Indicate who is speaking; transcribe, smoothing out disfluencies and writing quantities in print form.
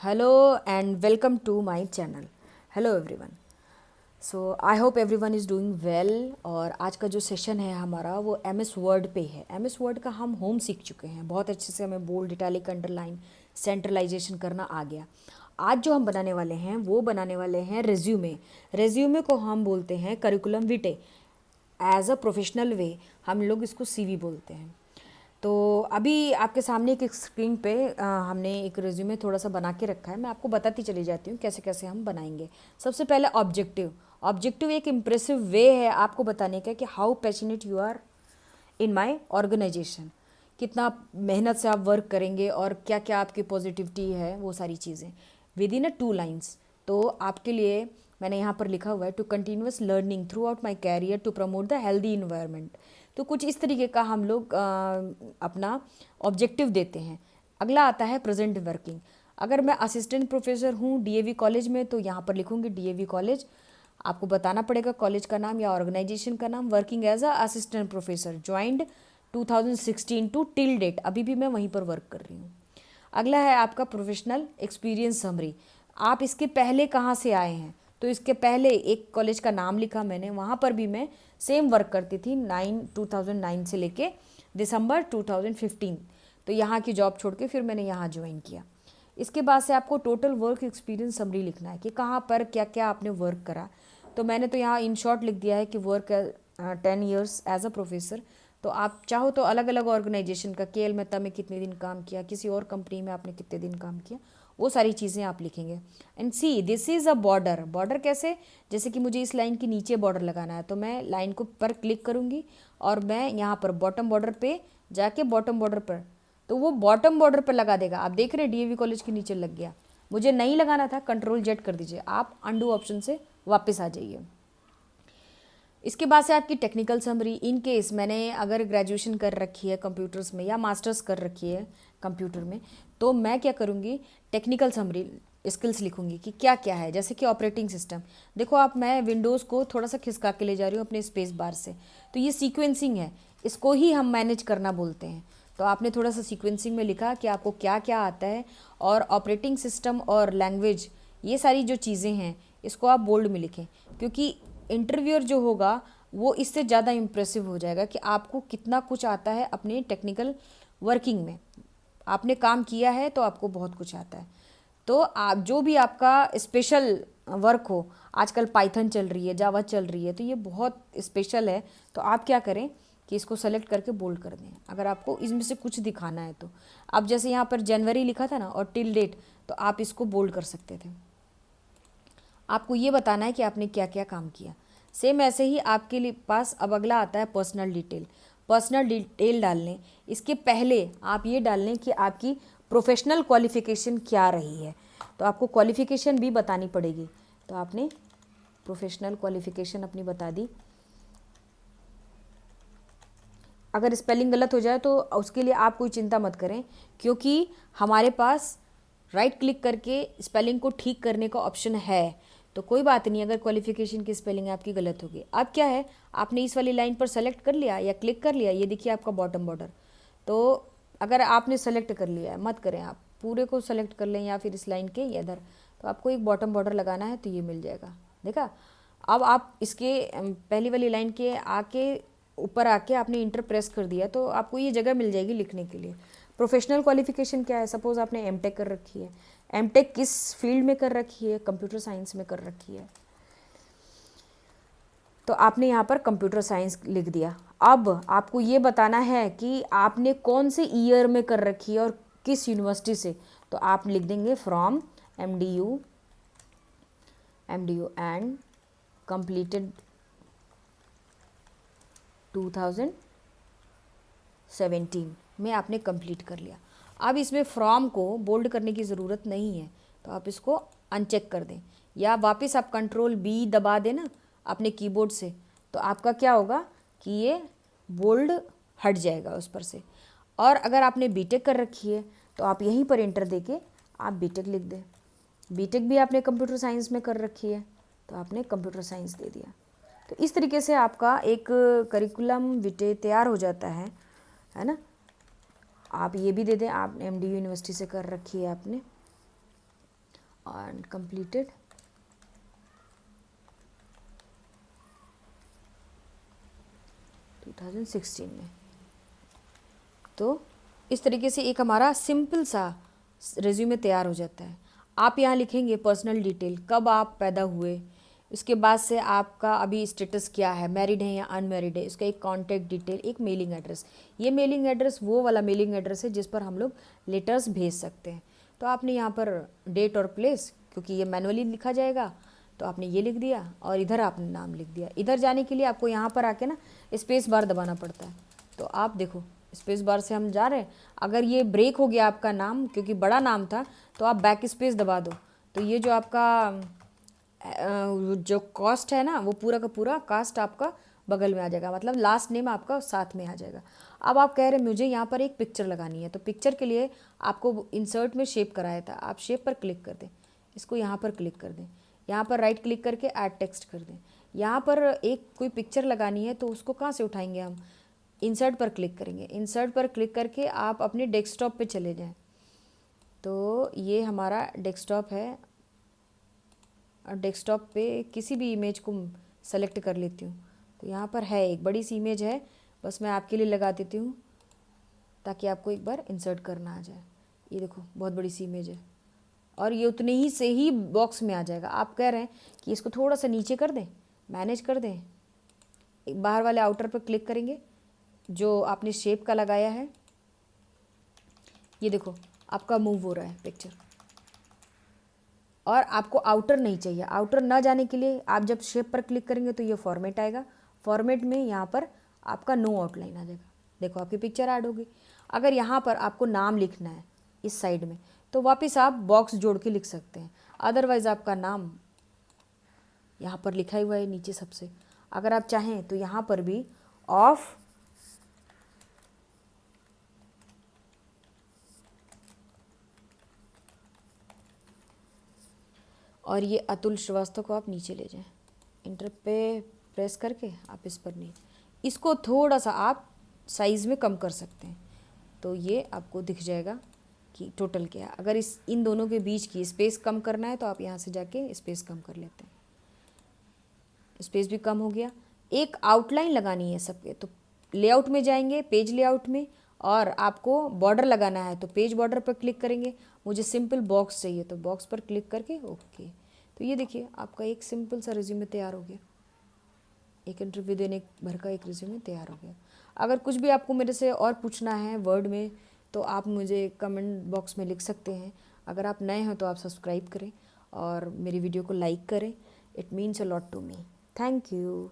Speaker 1: Hello and welcome to my channel. Hello everyone. So I hope everyone is doing well. और आज का जो session है हमारा वो एम एस वर्ड पे है। एम एस वर्ड का हम होम सीख चुके हैं, बहुत अच्छे से हमें बोल्ड, इटैलिक, अंडरलाइन, सेंट्रलाइजेशन करना आ गया। आज जो हम बनाने वाले हैं वो बनाने वाले हैं रेज्यूमे। रेज्यूमे को हम बोलते हैं curriculum vitae. As a professional way हम लोग इसको सीवी बोलते हैं। तो अभी आपके सामने एक स्क्रीन पे हमने एक रिज्यूमे थोड़ा सा बना के रखा है। मैं आपको बताती चली जाती हूँ कैसे कैसे हम बनाएंगे। सबसे पहले ऑब्जेक्टिव। ऑब्जेक्टिव एक इम्प्रेसिव वे है आपको बताने का कि how passionate you are in my organisation. कितना मेहनत से आप वर्क करेंगे और क्या क्या आपकी पॉजिटिविटी है, वो सारी चीज़ें विद इन अ 2 लाइन्स। तो आपके लिए मैंने यहाँ पर लिखा हुआ है to continuous learning throughout my career to promote the healthy environment. तो कुछ इस तरीके का हम लोग अपना ऑब्जेक्टिव देते हैं। अगला आता है प्रेजेंट वर्किंग। अगर मैं असिस्टेंट प्रोफेसर हूँ डीएवी कॉलेज में तो यहाँ पर लिखूँगी डीएवी कॉलेज। आपको बताना पड़ेगा कॉलेज का नाम या ऑर्गेनाइजेशन का नाम। Working as a assistant professor joined 2016 to till date, अभी भी मैं वहीं पर वर्क कर रही हूँ। अगला है आपका प्रोफेशनल एक्सपीरियंस समरी। आप इसके पहले कहाँ से आए हैं, तो इसके पहले एक कॉलेज का नाम लिखा मैंने, वहाँ पर भी मैं सेम वर्क करती थी 2009 से लेके दिसंबर 2015। तो यहाँ की जॉब छोड़ के फिर मैंने यहाँ ज्वाइन किया। इसके बाद से आपको टोटल वर्क एक्सपीरियंस समरी लिखना है कि कहाँ पर क्या क्या आपने वर्क करा। तो मैंने तो यहाँ इन शॉर्ट लिख दिया है कि work 10 years as a professor. तो आप चाहो तो अलग अलग ऑर्गेनाइजेशन का के एल मेहता में कितने दिन काम किया, किसी और कंपनी में आपने कितने दिन काम किया, वो सारी चीज़ें आप लिखेंगे। And see this is a border. Border कैसे, जैसे कि मुझे इस लाइन के नीचे बॉर्डर लगाना है तो मैं लाइन को पर क्लिक करूँगी और मैं यहाँ पर बॉटम बॉर्डर पे जाके बॉटम बॉर्डर पर, तो वो बॉटम बॉर्डर पर लगा देगा। आप देख रहे हैं डीएवी कॉलेज के नीचे लग गया। मुझे नहीं लगाना था, कंट्रोल जेड कर दीजिए, आप अंडू ऑप्शन से वापस आ जाइए। इसके बाद से आपकी टेक्निकल समरी। इन केस मैंने अगर ग्रेजुएशन कर रखी है कंप्यूटर्स में या मास्टर्स कर रखी है कंप्यूटर में, तो मैं क्या करूँगी, टेक्निकल समरी स्किल्स लिखूंगी कि क्या क्या है। जैसे कि ऑपरेटिंग सिस्टम, देखो आप, मैं विंडोज़ को थोड़ा सा खिसका के ले जा रही हूँ अपने स्पेस बार से, तो ये सीक्वेंसिंग है, इसको ही हम मैनेज करना बोलते हैं। तो आपने थोड़ा सा सीक्वेंसिंग में लिखा कि आपको क्या क्या आता है, और ऑपरेटिंग सिस्टम और लैंग्वेज, ये सारी जो चीज़ें हैं इसको आप बोल्ड में लिखें, क्योंकि इंटरव्यूअर जो होगा वो इससे ज़्यादा इम्प्रेसिव हो जाएगा कि आपको कितना कुछ आता है अपने टेक्निकल वर्किंग में। आपने काम किया है तो आपको बहुत कुछ आता है। तो आप जो भी आपका स्पेशल वर्क हो, आजकल पाइथन चल रही है, जावा चल रही है, तो ये बहुत स्पेशल है। तो आप क्या करें कि इसको सेलेक्ट करके बोल्ड कर दें अगर आपको इसमें से कुछ दिखाना है तो। अब जैसे यहाँ पर जनवरी लिखा था ना और टिल डेट, तो आप इसको बोल्ड कर सकते थे। आपको ये बताना है कि आपने क्या क्या काम किया। सेम ऐसे ही आपके लिए पास अब अगला आता है पर्सनल डिटेल। पर्सनल डिटेल डालने, इसके पहले आप ये डाल लें कि आपकी प्रोफेशनल क्वालिफ़िकेशन क्या रही है। तो आपको क्वालिफ़िकेशन भी बतानी पड़ेगी, तो आपने प्रोफेशनल क्वालिफ़िकेशन अपनी बता दी। अगर स्पेलिंग गलत हो जाए तो उसके लिए आप कोई चिंता मत करें, क्योंकि हमारे पास राइट क्लिक करके स्पेलिंग को ठीक करने का ऑप्शन है। तो कोई बात नहीं अगर क्वालिफिकेशन की स्पेलिंग आपकी गलत होगी। अब क्या है, आपने इस वाली लाइन पर सेलेक्ट कर लिया या क्लिक कर लिया, ये देखिए आपका बॉटम बॉर्डर। तो अगर आपने सेलेक्ट कर लिया है, मत करें, आप पूरे को सेलेक्ट कर लें या फिर इस लाइन के या इधर, तो आपको एक बॉटम बॉर्डर लगाना है तो ये मिल जाएगा। देखा, अब आप इसके पहली वाली लाइन के आके ऊपर आके आपने इंटर प्रेस कर दिया तो आपको ये जगह मिल जाएगी लिखने के लिए। प्रोफेशनल क्वालिफिकेशन क्या है, सपोज आपने एमटेक कर रखी है, एमटेक किस फील्ड में कर रखी है, कंप्यूटर साइंस में कर रखी है, तो आपने यहाँ पर कंप्यूटर साइंस लिख दिया। अब आपको ये बताना है कि आपने कौन से ईयर में कर रखी है और किस यूनिवर्सिटी से, तो आप लिख देंगे फ्रॉम एमडीयू एंड कंप्लीटेड 2017 में आपने कंप्लीट कर लिया। अब इसमें फ्रॉम को बोल्ड करने की ज़रूरत नहीं है, तो आप इसको अनचेक कर दें या वापस आप कंट्रोल बी दबा दें ना अपने कीबोर्ड से, तो आपका क्या होगा कि ये बोल्ड हट जाएगा उस पर से। और अगर आपने बीटेक कर रखी है तो आप यहीं पर इंटर देके आप बीटेक लिख दें। बीटेक भी आपने कंप्यूटर साइंस में कर रखी है तो आपने कंप्यूटर साइंस दे दिया। तो इस तरीके से आपका एक करिकुलम विटे तैयार हो जाता है ना। आप ये भी दे दें, आप एमडी यूनिवर्सिटी से कर रखी है आपने, एंड completed। टू 2016 में। तो इस तरीके से एक हमारा सिंपल सा रिज्यूमे तैयार हो जाता है। आप यहाँ लिखेंगे पर्सनल डिटेल, कब आप पैदा हुए, उसके बाद से आपका अभी स्टेटस क्या है, मैरिड है या अनमैरिड है, इसका एक कॉन्टैक्ट डिटेल, एक मेलिंग एड्रेस। ये मेलिंग एड्रेस वो वाला मेलिंग एड्रेस है जिस पर हम लोग लेटर्स भेज सकते हैं। तो आपने यहाँ पर डेट और प्लेस, क्योंकि ये मैनुअली लिखा जाएगा, तो आपने ये लिख दिया और इधर आपने नाम लिख दिया। इधर जाने के लिए आपको यहाँ पर आके ना स्पेस बार दबाना पड़ता है। तो आप देखो स्पेस बार से हम जा रहे हैं। अगर ये ब्रेक हो गया आपका नाम, क्योंकि बड़ा नाम था, तो आप बैक स्पेस दबा दो। तो ये जो आपका जो कॉस्ट है ना, वो पूरा का पूरा कास्ट आपका बगल में आ जाएगा, मतलब लास्ट नेम आपका साथ में आ जाएगा। अब आप कह रहे हैं मुझे यहाँ पर एक पिक्चर लगानी है, तो पिक्चर के लिए आपको इंसर्ट में शेप कराया था, आप शेप पर क्लिक कर दें, इसको यहाँ पर क्लिक कर दें, यहाँ पर राइट क्लिक करके ऐड टेक्स्ट कर दें। यहाँ पर एक कोई पिक्चर लगानी है तो उसको कहाँ से उठाएंगे हम, इंसर्ट पर क्लिक करेंगे। इंसर्ट पर क्लिक करके आप अपने डेस्कटॉप पे चले जाएं। तो ये हमारा डेस्कटॉप है, और डेस्कटॉप पे किसी भी इमेज को सेलेक्ट कर लेती हूँ। तो यहाँ पर है एक बड़ी सी इमेज है, बस मैं आपके लिए लगा देती हूँ ताकि आपको एक बार इंसर्ट करना आ जाए। ये देखो बहुत बड़ी सी इमेज है, और ये उतने ही से ही बॉक्स में आ जाएगा। आप कह रहे हैं कि इसको थोड़ा सा नीचे कर दें, मैनेज कर दें, एक बाहर वाले आउटर पर क्लिक करेंगे जो आपने शेप का लगाया है। ये देखो आपका मूव हो रहा है पिक्चर, और आपको आउटर नहीं चाहिए। आउटर ना जाने के लिए आप जब शेप पर क्लिक करेंगे तो ये फॉर्मेट आएगा। फॉर्मेट में यहाँ पर आपका नो आउटलाइन आ जाएगा। देखो आपकी पिक्चर ऐड होगी। अगर यहाँ पर आपको नाम लिखना है इस साइड में, तो वापस आप बॉक्स जोड़ के लिख सकते हैं। अदरवाइज़ आपका नाम यहाँ पर लिखा हुआ है नीचे सबसे। अगर आप चाहें तो यहाँ पर भी ऑफ और ये अतुल श्रीवास्तव को आप नीचे ले जाएं। इंटर पे प्रेस करके आप इस पर नहीं, इसको थोड़ा सा आप साइज़ में कम कर सकते हैं, तो ये आपको दिख जाएगा कि टोटल क्या है। अगर इन दोनों के बीच की स्पेस कम करना है तो आप यहाँ से जाके स्पेस कम कर लेते हैं। स्पेस भी कम हो गया। एक आउटलाइन लगानी है सबके, तो लेआउट में जाएंगे, पेज लेआउट में, और आपको बॉर्डर लगाना है तो पेज बॉर्डर पर क्लिक करेंगे। मुझे सिंपल बॉक्स चाहिए तो बॉक्स पर क्लिक करके ओके। तो ये देखिए आपका एक सिंपल सा रिज्यूमे तैयार हो गया। एक इंटरव्यू देने भर का एक रिज्यूमे तैयार हो गया। अगर कुछ भी आपको मेरे से और पूछना है वर्ड में, तो आप मुझे कमेंट बॉक्स में लिख सकते हैं। अगर आप नए हो तो आप सब्सक्राइब करें और मेरी वीडियो को लाइक करें। It means a lot to me. Thank you.